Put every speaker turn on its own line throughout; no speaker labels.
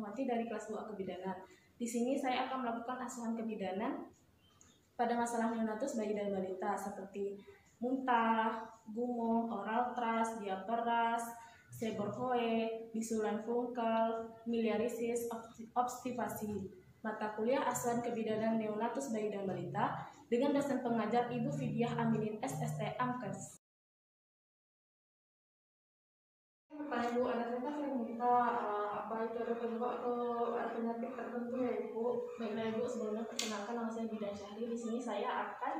mengamati dari kelas 2 kebidanan. Di sini saya akan melakukan asuhan kebidanan pada masalah neonatus bayi dan balita seperti muntah, gumoh, oral thrush, diaperas, seborrhea, bisulan fungkel, miliarisis, obstipasi. Mata kuliah asuhan kebidanan neonatus bayi dan balita dengan dosen pengajar Ibu Fidiah Aminin SST Amkes. Pertanyaan Bu, ada saya sering minta apa itu ada penyebab atau ada penyakit tertentu ya Ibu? Baiklah Ibu, sebelumnya perkenalkan nama saya Bidan Syahri. Di sini saya akan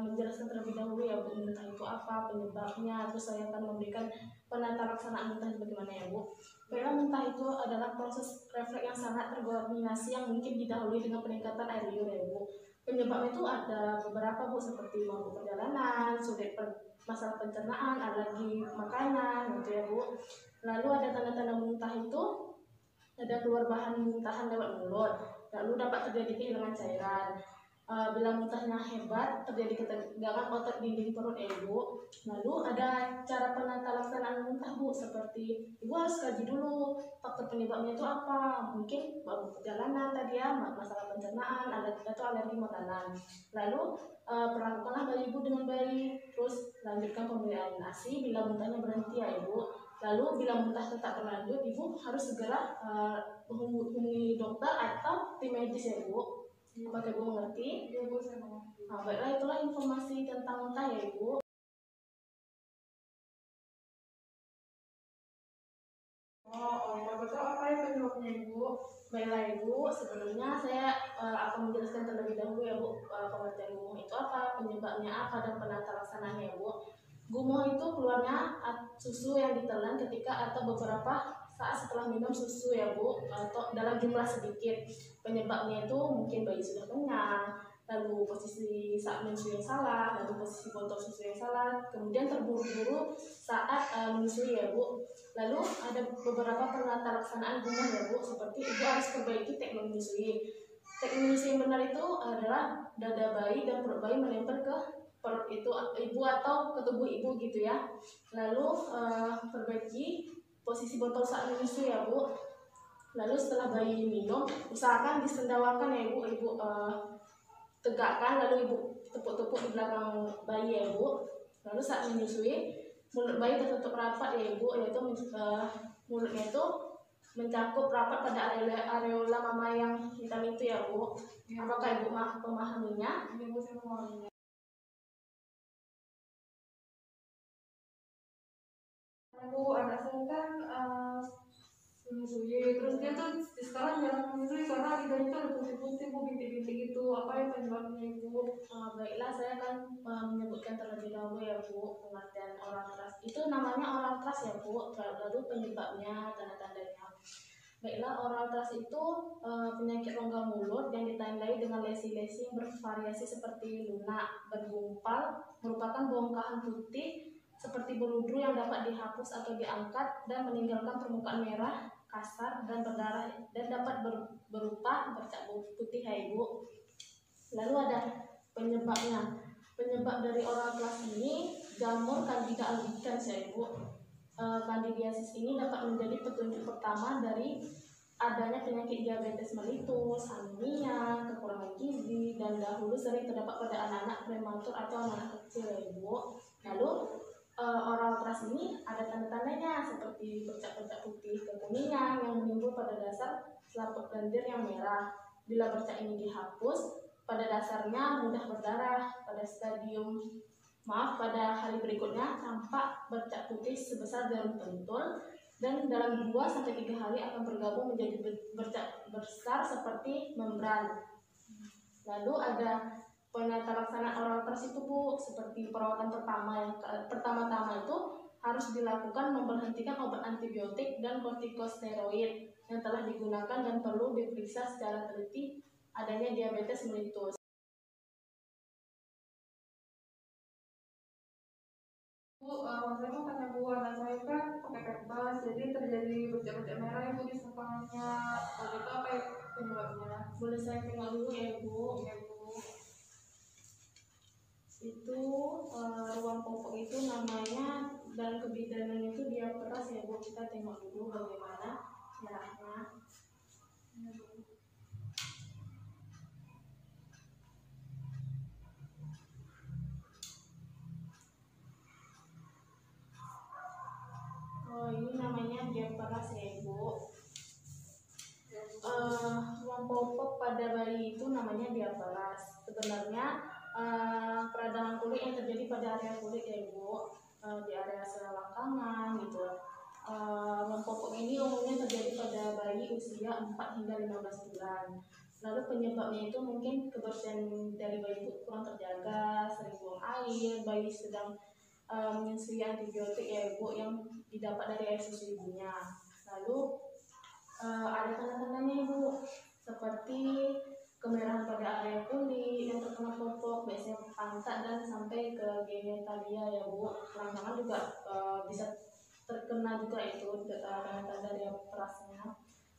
menjelaskan terlebih dahulu ya Bu, muntah itu apa, penyebabnya, terus saya akan memberikan penata laksanaan muntah bagaimana ya Bu. Baiklah, muntah itu adalah proses refleks yang sangat terkoordinasi yang mungkin didahului dengan peningkatan air liur ya Bu. Penyebab itu ada beberapa Bu, seperti mabuk perjalanan, sulit masalah pencernaan, alergi makanan gitu ya Bu. Lalu ada tanda-tanda muntah itu ada keluar bahan muntahan lewat mulut, lalu dapat terjadi kehilangan cairan. Bila muntahnya hebat, terjadi ketegangan otot dinding perut ya Bu. Lalu ada cara penata laksanaan muntah Bu, seperti Ibu harus kaji dulu faktor penyebabnya itu apa. Mungkin mabuk perjalanan tadi ya, masalah pencernaan, alergi makanan. Lalu perlakukanlah bayi Ibu dengan baik, terus lanjutkan pemberian ASI bila muntahnya berhenti ya Ibu. Lalu bila muntah tetap berlanjut, Ibu harus segera hubungi dokter atau tim medis ya Bu. Apakah Ibu mengerti? Ya Bu, saya mengerti. Nah, baiklah, itulah informasi tentang muntah ya Ibu. Betul, apa ya penyebabnya Ibu? Baiklah Ibu, sebelumnya saya akan menjelaskan terlebih dahulu ya Bu, pengertian gumoh itu apa, penyebabnya apa, dan penata laksanaannya ya Bu. Gumoh itu keluarnya susu yang ditelan ketika atau beberapa saat setelah minum susu ya Bu, atau dalam jumlah sedikit. Penyebabnya itu mungkin bayi sudah kenyang, lalu posisi saat menyusui yang salah, lalu posisi botol susu yang salah, kemudian terburu-buru saat menyusui ya Bu. Lalu ada beberapa penata laksanaan gumoh ya Bu, seperti Ibu harus perbaiki teknik menyusui. Teknik menyusui yang benar itu adalah dada bayi dan perut bayi menempel ke perut itu Ibu atau ke tubuh Ibu gitu ya. Lalu perbaiki posisi botol saat menyusui ya Bu. Lalu setelah bayi minum, usahakan disendawakan ya Ibu. Ibu tegakkan, lalu Ibu tepuk-tepuk di belakang bayi ya Bu. Lalu saat menyusui, mulut bayi tertutup rapat ya Ibu, yaitu mulutnya itu mencakup rapat pada areola mama yang hitam itu ya Bu. Apakah Ibu memahaminya? Ibu saya memahaminya. Bu, anak saya kan menyusui, terus dia tuh sekarang jarang menyusui karena lidahnya tuh ada putih-putih Bu, bintik-bintik gitu. Apa yang penyebabnya Ibu? Baiklah, saya akan menyebutkan terlebih dahulu ya Bu, pengertian oral thrush. Itu namanya oral thrush ya Bu, lalu penyebabnya, tanda-tandanya. Baiklah, oral thrush itu penyakit rongga mulut yang ditandai dengan lesi-lesi yang bervariasi seperti lunak, bergumpal, merupakan bongkahan putih seperti berudru yang dapat dihapus atau diangkat dan meninggalkan permukaan merah, kasar, dan berdarah, dan dapat berupa bercak putih ya Ibu. Lalu ada penyebabnya. Penyebab dari oral thrush ini jamur Candida albicans ya Ibu. Candidiasis ini dapat menjadi petunjuk pertama dari adanya penyakit diabetes mellitus, anemia, kekurangan gizi, dan dahulu sering terdapat pada anak-anak prematur atau anak kecil ya Ibu. Lalu oral thrush ini ada tanda-tandanya seperti bercak-bercak putih kekuningan yang menimbul pada dasar selaput lendir yang merah. Bila bercak ini dihapus, pada dasarnya mudah berdarah. Pada hari berikutnya tampak bercak putih sebesar jarum pentul, dan dalam 2-3 hari akan bergabung menjadi bercak besar seperti membran. Lalu ada penata laksanaan oral thrush itu Bu, seperti perawatan pertama-tama itu harus dilakukan memberhentikan obat antibiotik dan kortikosteroid yang telah digunakan dan perlu diperiksa secara teliti adanya diabetes mellitus. Bu, saya mau tanya Bu, anak saya kan pakai pempas, jadi terjadi bercak-bercak merah ya Bu di sepanjangnya. Itu apa ya penyebabnya? Boleh saya tengok dulu ya Bu? Ya Bu. Itu ruang popok itu namanya, dan kebidanan itu diaperas ya Bu. Kita tengok dulu bagaimana merahnya. ruang popok pada bayi itu namanya diaparas. Sebenarnya peradangan kulit yang terjadi pada area kulit ya Ibu, di area selangkangan gitu. Ruang popok ini umumnya terjadi pada bayi usia 4 hingga 15 bulan. Lalu penyebabnya itu mungkin kebersihan dari bayi itu kurang terjaga, sering buang air, bayi sedang menyusui antibiotik ya Ibu yang didapat dari air susu ibunya. Lalu ada tanda-tandanya Ibu, seperti kemerahan pada area kulit yang terkena popok, biasanya pantat dan sampai ke genitalia ya Bu. Kelangkangan juga bisa terkena juga itu tanda-tanda diaparasnya.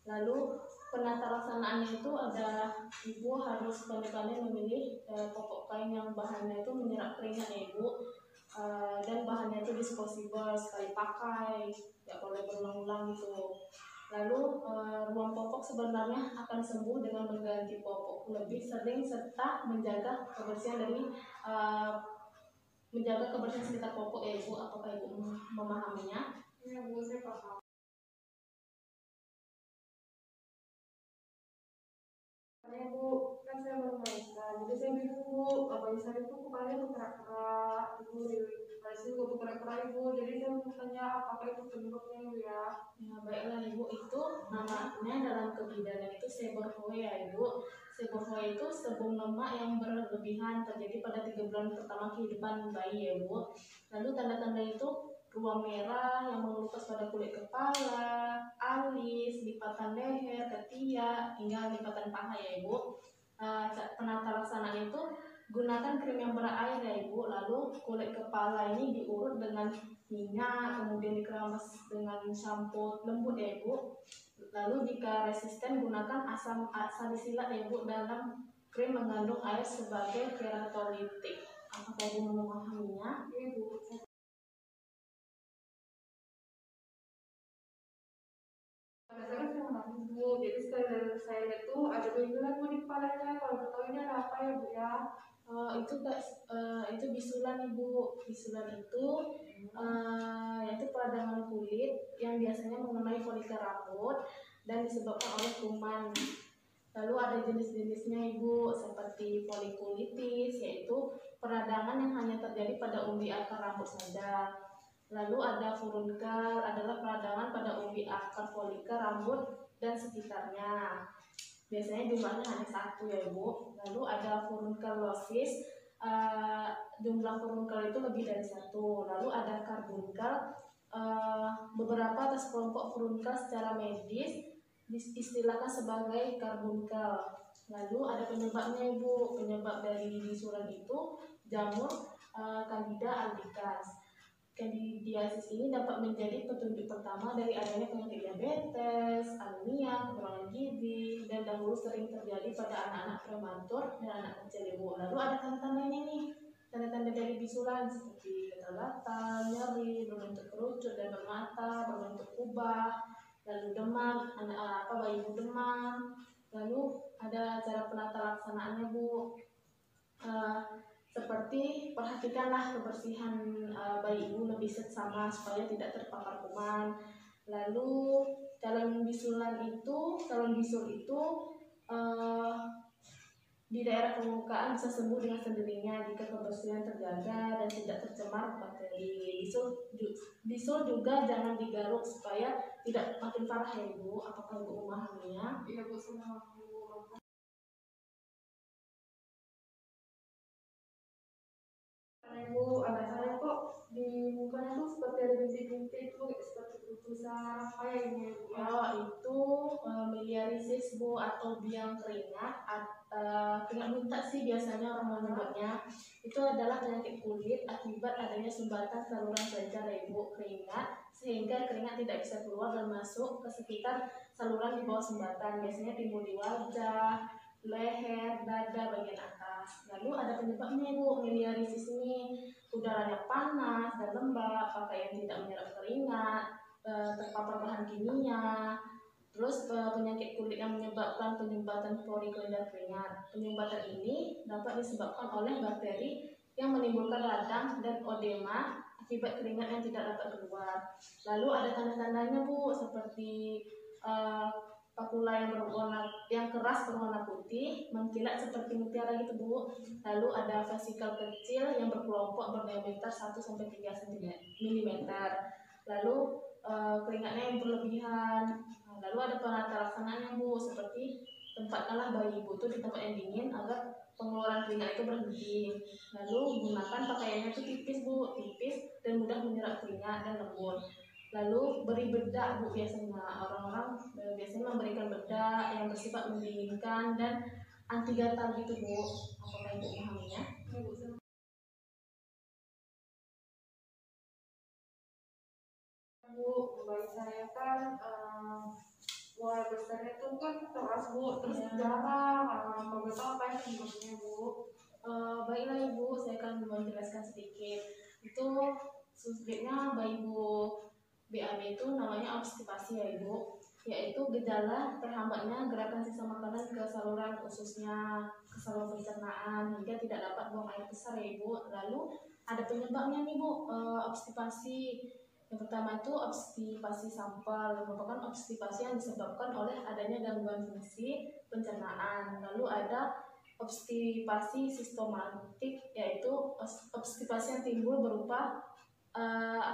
Lalu penata laksanaannya itu ada Ibu harus pandai-pandai memilih popok kain yang bahannya itu menyerap keringat ya Ibu, dan bahannya itu disposable, sekali pakai, nggak boleh berulang-ulang gitu. Lalu ruang popok sebenarnya akan sembuh dengan mengganti popok lebih sering serta menjaga kebersihan sekitar popok ya Ibu. Apakah Ibu memahaminya?
Ya Bu, saya paham. Ya Bu, kan saya baru melahirkan, jadi saya bingung Bu, bayi saya itu kepalanya bergerak-gerak, Ibu dikasih juga bergerak-gerak Ibu, jadi saya mau tanya apakah itu penyebabnya Ibu ya?
Ya baiklah Ibu, itu namanya dalam kebidanan itu seborrhea ya Ibu. Seborrhea itu sebum lemak yang berlebihan terjadi pada 3 bulan pertama kehidupan bayi ya Bu. Lalu tanda-tanda itu ruam merah yang mengelupas pada kulit kepala, alis, lipatan leher, ketiak, hingga lipatan paha ya Ibu. Penata laksanaan itu gunakan krim yang berair ya Ibu. Lalu kulit kepala ini diurut dengan minyak, kemudian dikeramas dengan sampo lembut ya Ibu. Lalu jika resisten gunakan asam salisilat ya Ibu dalam krim mengandung air sebagai keratolitik. Apakah Ibu memahaminya?
Iya Bu. Saya kan sama Bu, jadi sekali saya lihat tuh ada benjolan Bu di kepalanya, kalau tahu ini ada apa ya Bu ya?
Itu bisulan Ibu. Bisulan itu yaitu peradangan kulit yang biasanya mengenai folikel rambut dan disebabkan oleh kuman. Lalu ada jenis-jenisnya Ibu, seperti folikulitis, yaitu peradangan yang hanya terjadi pada umbi akar rambut saja. Lalu ada furunkel, adalah peradangan pada umbi akar folikel rambut dan sekitarnya. Biasanya jumlahnya hanya 1 ya Ibu. Lalu ada furunkelosis, jumlah furunkel itu lebih dari 1. Lalu ada karbunkel, beberapa atas kelompok furunkel secara medis diistilahkan sebagai karbunkel. Lalu ada penyebabnya Ibu. Penyebab dari bisulan itu jamur Candida albicans. Candidiasis ini dapat menjadi petunjuk pertama dari adanya penyakit diabetes, anemia, kekurangan gizi, dan dahulu sering terjadi pada anak-anak prematur dan anak kecil Ibu. Lalu ada tanda-tandanya nih, tanda-tanda dari bisulan seperti gatal-gatal, nyeri, berbentuk kerucut dan bermata, berbentuk kubah, lalu demam, bayi Ibu demam. Lalu ada cara penata laksanaannya Bu. Seperti perhatikanlah kebersihan bayi Ibu lebih seksama supaya tidak terpapar kuman. Lalu calon bisul itu di daerah permukaan bisa sembuh dengan sendirinya jika kebersihan terjaga dan tidak tercemar bakteri. Bisul juga jangan digaruk supaya tidak makin parah ya Ibu. Apakah Ibu memahaminya?
Iya Bu, sama Bu. Bu, ada saya kok di mukanya tuh seperti ada bintik-bintik tuh, seperti putusan apa ya ini Bu?
Itu miliarisis Bu, atau biang keringat. Keringat buntat sih biasanya orang menyebutnya. Itu adalah penyakit kulit akibat adanya sumbatan saluran kelenjar ya Ibu, keringat, sehingga keringat tidak bisa keluar dan masuk ke sekitar saluran di bawah sumbatan. Biasanya timbul di wajah, leher, dada bagian atas. Lalu ada penyebabnya Ibu, miliarisis ini udaranya panas dan lembab, pakaian tidak menyerap keringat, terpapar bahan kimia. Terus penyakit kulit yang menyebabkan penyumbatan pori kelenjar keringat. Penyumbatan ini dapat disebabkan oleh bakteri yang menimbulkan radang dan odema akibat keringat yang tidak dapat keluar. Lalu ada tanda-tandanya Bu, seperti papula yang keras berwarna putih, mengkilat seperti mutiara gitu Bu. Lalu ada vesikel kecil yang berkelompok berdiameter 1-3 mm. Lalu keringatnya yang berlebihan. Lalu ada penata laksananya Bu, seperti tempatkanlah bayi Ibu itu di tempat yang dingin agar pengeluaran keringat itu berhenti. Lalu gunakan pakaiannya itu tipis Bu, tipis dan mudah menyerap keringat dan lembut. Lalu beri bedak Bu, biasanya orang-orang biasanya memberikan bedak yang bersifat mendinginkan dan anti gatal gitu Bu. Apakah Ibu memahaminya?
Bu, bayi saya kan mulai besarnya tuh kan keras Bu, terus jarang kalau betul apa yang sebelumnya Bu.
Baiklah Ibu, saya akan menjelaskan sedikit. Itu susahnya bayi Ibu BAB itu namanya obstipasi ya Ibu, yaitu gejala terhambatnya gerakan sisa makanan ke saluran ususnya, ke saluran pencernaan hingga tidak dapat buang air besar ya Ibu. Lalu ada penyebabnya nih Bu, obstipasi. Yang pertama itu obstipasi sampel, merupakan obstipasi yang disebabkan oleh adanya gangguan fungsi pencernaan. Lalu ada obstipasi sistematik, yaitu obstipasi yang timbul berupa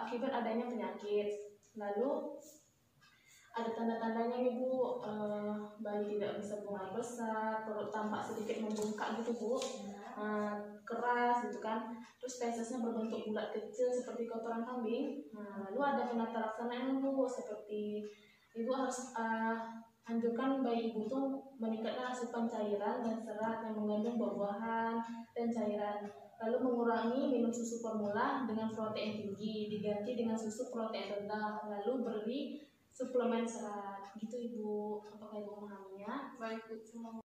akibat adanya penyakit. Lalu ada tanda-tandanya nih Bu, bayi tidak bisa buang air besar, perut tampak sedikit membengkak gitu Bu, keras gitu kan, terus fesesnya berbentuk bulat kecil seperti kotoran kambing. Lalu ada penata laksananya Bu, seperti Ibu harus anjurkan bayi Ibu tuh meningkatkan asupan cairan dan serat yang mengandung buah-buahan dan cairan. Lalu mengurangi minum susu formula dengan protein tinggi, diganti dengan susu protein rendah, lalu beri suplemen serat gitu Ibu. Apakah Ibu memahaminya?
Baik Bu,